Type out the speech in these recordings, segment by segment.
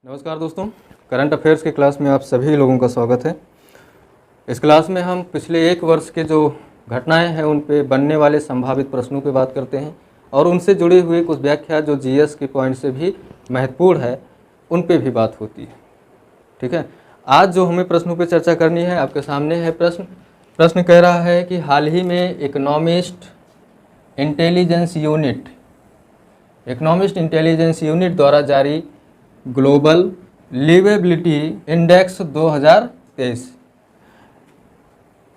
नमस्कार दोस्तों, current affairs के क्लास में आप सभी लोगों का स्वागत है। इस क्लास में हम पिछले एक वर्ष के जो घटनाएं हैं उन पे बनने वाले संभावित प्रश्नों पे बात करते हैं और उनसे जुड़े हुए कुछ व्याख्या जो जीएस के पॉइंट से भी महत्वपूर्ण है उन पे भी बात होती है। ठीक है, आज जो हमें प्रश्नों पे चर्चा करनी है आपके सामने है प्रश्न कह रहा है कि हाल ही में इकोनॉमिस्ट इंटेलिजेंस यूनिट द्वारा जारी global liveability index 2023।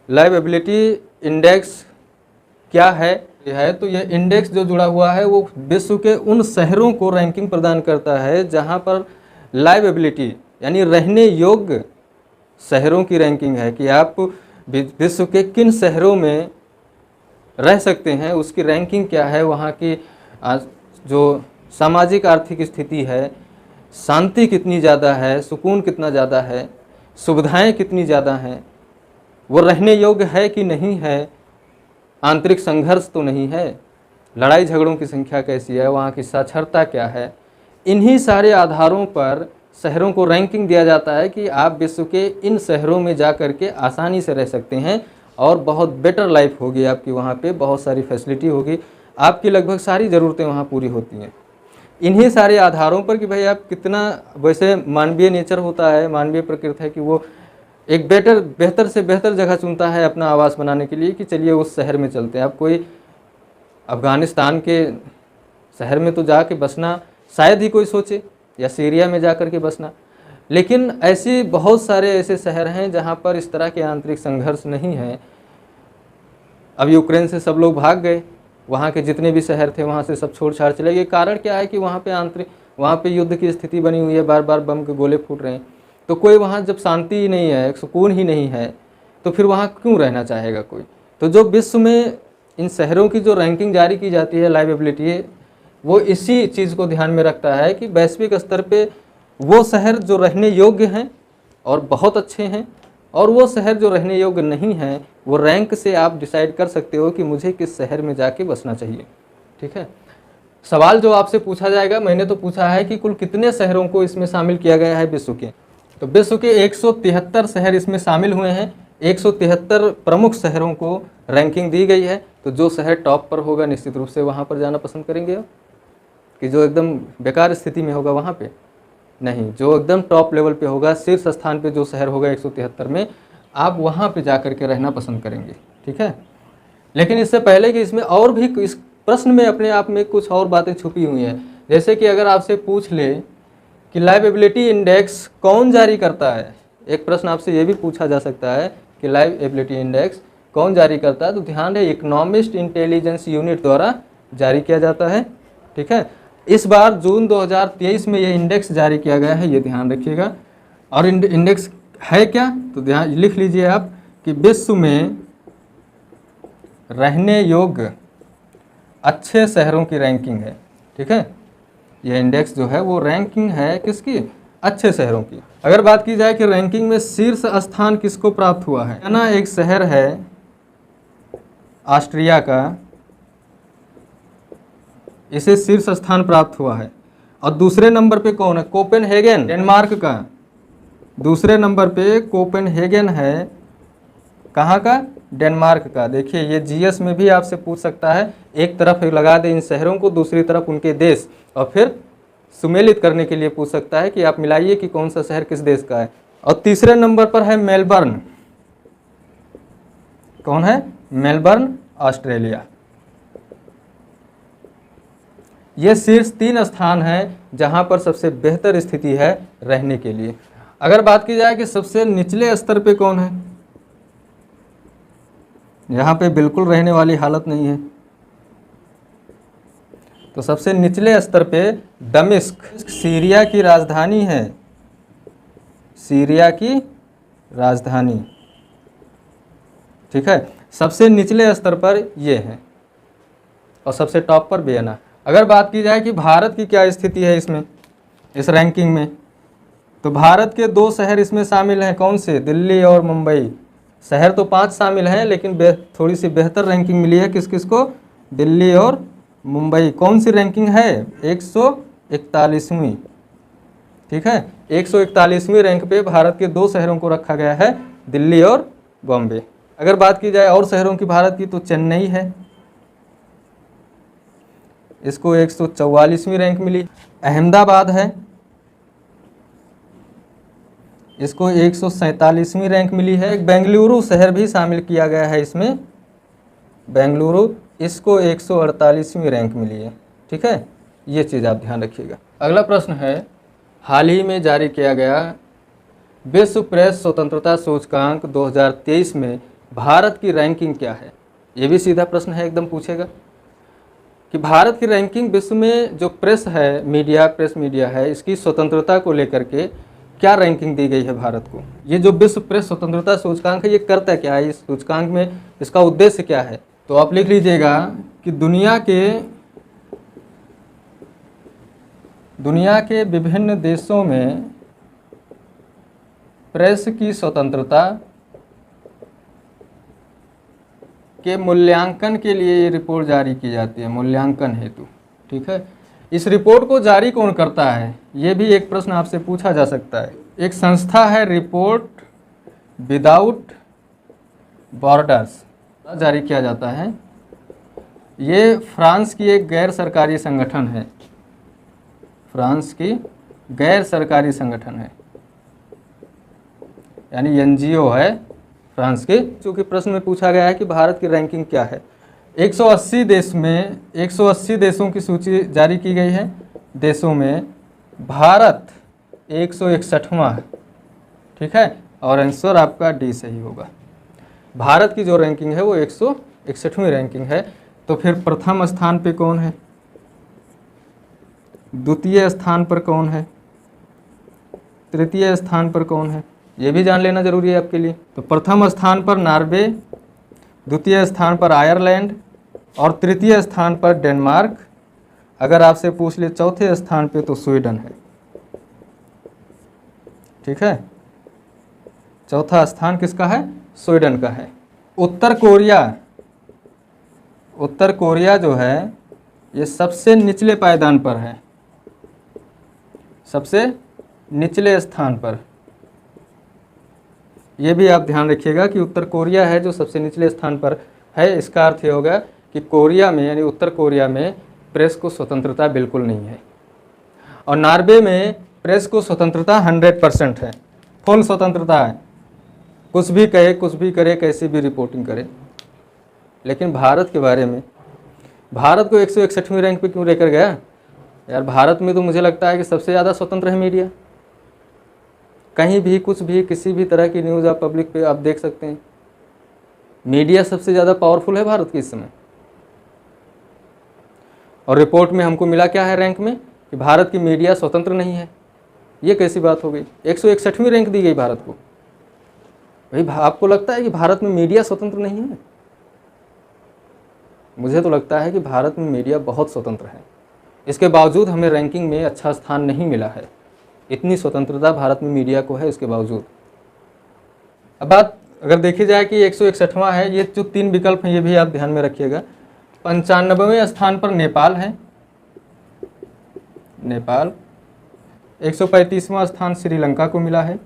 Liveability index क्या है? तो यह इंडेक्स जो जुड़ा हुआ है वो विश्व के उन शहरों को रैंकिंग प्रदान करता है जहां पर लाइवेबिलिटी यानी रहने योग्य शहरों की रैंकिंग है कि आप विश्व के किन शहरों में रह सकते हैं, उसकी रैंकिंग क्या है, वहाँ की जो सामाजिक आर्थिक स्थिति है, शांति कितनी ज़्यादा है, सुकून कितना ज़्यादा है, सुविधाएं कितनी ज़्यादा हैं, वो रहने योग्य है कि नहीं है, आंतरिक संघर्ष तो नहीं है, लड़ाई झगड़ों की संख्या कैसी है, वहाँ की साक्षरता क्या है। इन्हीं सारे आधारों पर शहरों को रैंकिंग दिया जाता है कि आप विश्व के इन शहरों में जा कर के आसानी से रह सकते हैं और बहुत बेटर लाइफ होगी आपकी, वहाँ पे बहुत सारी फैसिलिटी होगी, आपकी लगभग सारी ज़रूरतें वहाँ पूरी होती हैं। इन्हीं सारे आधारों पर कि भाई आप कितना, वैसे मानवीय नेचर होता है, मानवीय प्रकृति है कि वो एक बेहतर से बेहतर जगह चुनता है अपना आवास बनाने के लिए कि चलिए उस शहर में चलते हैं। अब कोई अफ़गानिस्तान के शहर में तो जाके बसना शायद ही कोई सोचे, या सीरिया में जा कर के बसना, लेकिन ऐसे बहुत सारे ऐसे शहर हैं जहाँ पर इस तरह के आंतरिक संघर्ष नहीं है। अब यूक्रेन से सब लोग भाग गए, वहाँ के जितने भी शहर थे वहाँ से सब छोड़ छाड़ चले गए। कारण क्या है कि वहाँ पे युद्ध की स्थिति बनी हुई है, बार बार बम के गोले फूट रहे हैं, तो कोई वहाँ जब शांति ही नहीं है, सुकून ही नहीं है, तो फिर वहाँ क्यों रहना चाहेगा कोई। तो जो विश्व में इन शहरों की जो रैंकिंग जारी की जाती है लाइवेबिलिटी, वो इसी चीज़ को ध्यान में रखता है कि वैश्विक स्तर पर वो शहर जो रहने योग्य हैं और बहुत अच्छे हैं, और वो शहर जो रहने योग्य नहीं हैं, वो रैंक से आप डिसाइड कर सकते हो कि मुझे किस शहर में जाके बसना चाहिए। ठीक है, सवाल जो आपसे पूछा जाएगा, मैंने तो पूछा है कि कुल कितने शहरों को इसमें शामिल किया गया है विश्व के। तो विश्व के 173 शहर इसमें शामिल हुए हैं। 173 प्रमुख शहरों को रैंकिंग दी गई है। तो जो शहर टॉप पर होगा निश्चित रूप से वहाँ पर जाना पसंद करेंगे, कि जो एकदम बेकार स्थिति में होगा वहाँ पे नहीं, जो एकदम टॉप लेवल पे होगा, शीर्ष स्थान पे जो शहर होगा 173 में, आप वहाँ पे जा कर के रहना पसंद करेंगे। ठीक है, लेकिन इससे पहले कि इसमें और भी इस प्रश्न में अपने आप में कुछ और बातें छुपी हुई हैं। जैसे कि अगर आपसे पूछ ले कि लाइवेबिलिटी इंडेक्स कौन जारी करता है, एक प्रश्न आपसे ये भी पूछा जा सकता है कि लाइवेबिलिटी इंडेक्स कौन जारी करता है, तो ध्यान है इकोनॉमिस्ट इंटेलिजेंस यूनिट द्वारा जारी किया जाता है। ठीक है, इस बार जून 2023 में ये इंडेक्स जारी किया गया है, ये ध्यान रखिएगा। और इंडेक्स है क्या, तो ध्यान लिख लीजिए आप कि विश्व में रहने योग्य अच्छे शहरों की रैंकिंग है। ठीक है, ये इंडेक्स जो है वो रैंकिंग है किसकी? अच्छे शहरों की। अगर बात की जाए कि रैंकिंग में शीर्ष स्थान किसको प्राप्त हुआ है, ना एक शहर है ऑस्ट्रिया का, इसे शीर्ष स्थान प्राप्त हुआ है। और दूसरे नंबर पे कौन है? कोपेनहेगन, डेनमार्क का। दूसरे नंबर पे कोपेनहेगन है, कहाँ का? डेनमार्क का। देखिए ये जीएस में भी आपसे पूछ सकता है, एक तरफ लगा दे इन शहरों को, दूसरी तरफ उनके देश, और फिर सुमेलित करने के लिए पूछ सकता है कि आप मिलाइए कि कौन सा शहर किस देश का है। और तीसरे नंबर पर है मेलबर्न। कौन है? Melbourne, Australia. ये शीर्ष 3 स्थान हैं जहां पर सबसे बेहतर स्थिति है रहने के लिए। अगर बात की जाए कि सबसे निचले स्तर पे कौन है, यहाँ पे बिल्कुल रहने वाली हालत नहीं है, तो सबसे निचले स्तर पे दमिश्क, सीरिया की राजधानी है, सीरिया की राजधानी। ठीक है, सबसे निचले स्तर पर ये है, और सबसे टॉप पर वियना। अगर बात की जाए कि भारत की क्या स्थिति है इसमें, इस रैंकिंग में, तो भारत के 2 शहर इसमें शामिल हैं। कौन से? दिल्ली और मुंबई। शहर तो 5 शामिल हैं, लेकिन थोड़ी सी बेहतर रैंकिंग मिली है किस किस को? दिल्ली और मुंबई। कौन सी रैंकिंग है? 141वीं। ठीक है। 141वीं रैंक पे भारत के 2 शहरों को रखा गया है, दिल्ली और बॉम्बे। अगर बात की जाए और शहरों की भारत की, तो चेन्नई है, इसको 144वीं रैंक मिली। अहमदाबाद है, इसको 147वीं रैंक मिली है। एक बेंगलुरु शहर भी शामिल किया गया है इसमें, बेंगलुरु, इसको 148वीं रैंक मिली है। ठीक है, ये चीज़ आप ध्यान रखिएगा। अगला प्रश्न है, हाल ही में जारी किया गया विश्व प्रेस स्वतंत्रता सूचकांक 2023 में भारत की रैंकिंग क्या है। ये भी सीधा प्रश्न है, एकदम पूछेगा कि भारत की रैंकिंग विश्व में जो प्रेस है, मीडिया, प्रेस मीडिया है, इसकी स्वतंत्रता को लेकर के क्या रैंकिंग दी गई है भारत को। ये जो विश्व प्रेस स्वतंत्रता सूचकांक है, ये करता क्या है, इस सूचकांक में इसका उद्देश्य क्या है। तो आप लिख लीजिएगा कि दुनिया के विभिन्न देशों में प्रेस की स्वतंत्रता के मूल्यांकन के लिए ये रिपोर्ट जारी की जाती है, मूल्यांकन हेतु। ठीक है, इस रिपोर्ट को जारी कौन करता है, ये भी एक प्रश्न आपसे पूछा जा सकता है। एक संस्था है, रिपोर्ट विदाउट बॉर्डर्स, जारी किया जाता है। ये फ्रांस की एक गैर सरकारी संगठन है, फ्रांस की गैर सरकारी संगठन है, यानी एनजीओ है फ्रांस के। चूँकि प्रश्न में पूछा गया है कि भारत की रैंकिंग क्या है, 180 देशों की सूची जारी की गई है। देशों में भारत 161वां है। ठीक है, और आंसर आपका डी सही होगा। भारत की जो रैंकिंग है वो 161वीं रैंकिंग है। तो फिर प्रथम स्थान पे कौन है, द्वितीय स्थान पर कौन है, तृतीय स्थान पर कौन है, ये भी जान लेना जरूरी है आपके लिए। तो प्रथम स्थान पर नॉर्वे, द्वितीय स्थान पर आयरलैंड और तृतीय स्थान पर डेनमार्क। अगर आपसे पूछ ले चौथे स्थान पे तो स्वीडन है। ठीक है, चौथा स्थान किसका है, स्वीडन का है। उत्तर कोरिया जो है ये सबसे निचले पायदान पर है, सबसे निचले स्थान पर। ये भी आप ध्यान रखिएगा कि उत्तर कोरिया है जो सबसे निचले स्थान पर है। इसका अर्थ ये होगा कि कोरिया में, यानी उत्तर कोरिया में प्रेस को स्वतंत्रता बिल्कुल नहीं है। और नॉर्वे में प्रेस को स्वतंत्रता 100% है, फुल स्वतंत्रता है, कुछ भी कहे, कुछ भी करे, कैसी भी रिपोर्टिंग करे। लेकिन भारत के बारे में, भारत को 161वीं रैंक पे क्यों लेकर गया यार। भारत में तो मुझे लगता है कि सबसे ज़्यादा स्वतंत्र है मीडिया। कहीं भी कुछ भी, किसी भी तरह की न्यूज़ आप पब्लिक पे आप देख सकते हैं। मीडिया सबसे ज़्यादा पावरफुल है भारत के इस समय। और रिपोर्ट में हमको मिला क्या है रैंक में, कि भारत की मीडिया स्वतंत्र नहीं है। ये कैसी बात हो गई, 161वीं रैंक दी गई भारत को। भाई आपको लगता है कि भारत में मीडिया स्वतंत्र नहीं है? मुझे तो लगता है कि भारत में मीडिया बहुत स्वतंत्र है। इसके बावजूद हमें रैंकिंग में अच्छा स्थान नहीं मिला है। इतनी स्वतंत्रता भारत में मीडिया को है इसके बावजूद। अब बात अगर देखी जाए कि 161वां है, ये जो 3 विकल्प हैं ये भी आप ध्यान में रखिएगा। 95वें स्थान पर नेपाल है, नेपाल। 135वां स्थान श्रीलंका को मिला है।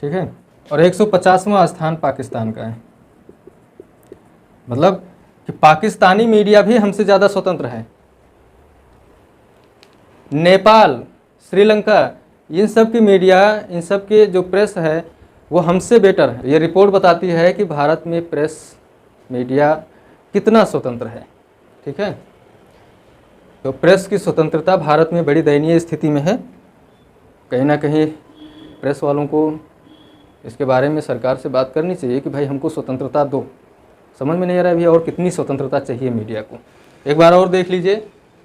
ठीक है, और 150वां स्थान पाकिस्तान का है। मतलब कि पाकिस्तानी मीडिया भी हमसे ज़्यादा स्वतंत्र है। नेपाल, श्रीलंका, इन सब की मीडिया, इन सब के जो प्रेस है वो हमसे बेटर है। ये रिपोर्ट बताती है कि भारत में प्रेस मीडिया कितना स्वतंत्र है। ठीक है, तो प्रेस की स्वतंत्रता भारत में बड़ी दयनीय स्थिति में है। कहीं ना कहीं प्रेस वालों को इसके बारे में सरकार से बात करनी चाहिए कि भाई हमको स्वतंत्रता दो। समझ में नहीं आ रहा है अभी और कितनी स्वतंत्रता चाहिए मीडिया को। एक बार और देख लीजिए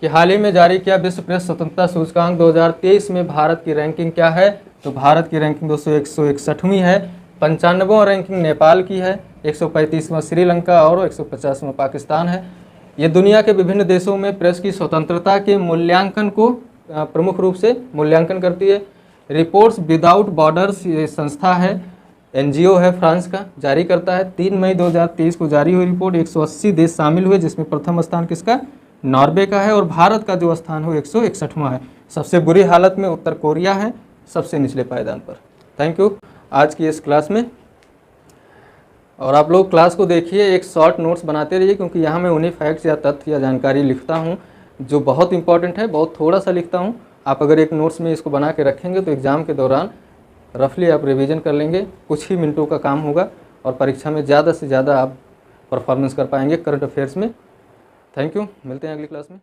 कि हाल ही में जारी किया विश्व प्रेस स्वतंत्रता सूचकांक 2023 में भारत की रैंकिंग क्या है। तो भारत की रैंकिंग दोस्तों 161वीं है। 95वां रैंकिंग नेपाल की है, 135वां श्रीलंका और 150वां पाकिस्तान है। ये दुनिया के विभिन्न देशों में प्रेस की स्वतंत्रता के मूल्यांकन को प्रमुख रूप से मूल्यांकन करती है। रिपोर्ट्स विदाउट बॉर्डर्स ये संस्था है, एनजीओ है, फ्रांस का, जारी करता है। 3 मई 2023 को जारी हुई रिपोर्ट 180 देश शामिल हुए, जिसमें प्रथम स्थान किसका, नॉर्वे का है और भारत का जो स्थान है वो 161वां है। सबसे बुरी हालत में उत्तर कोरिया है, सबसे निचले पायदान पर। थैंक यू आज की इस क्लास में। और आप लोग क्लास को देखिए, एक शॉर्ट नोट्स बनाते रहिए, क्योंकि यहाँ मैं उन्हीं फैक्ट्स या तथ्य या जानकारी लिखता हूँ जो बहुत इंपॉर्टेंट है, बहुत थोड़ा सा लिखता हूँ। आप अगर एक नोट्स में इसको बना के रखेंगे तो एग्ज़ाम के दौरान रफली आप रिवीजन कर लेंगे, कुछ ही मिनटों का काम होगा और परीक्षा में ज़्यादा से ज़्यादा आप परफॉर्मेंस कर पाएंगे करंट अफेयर्स में। थैंक यू, मिलते हैं अगली क्लास में।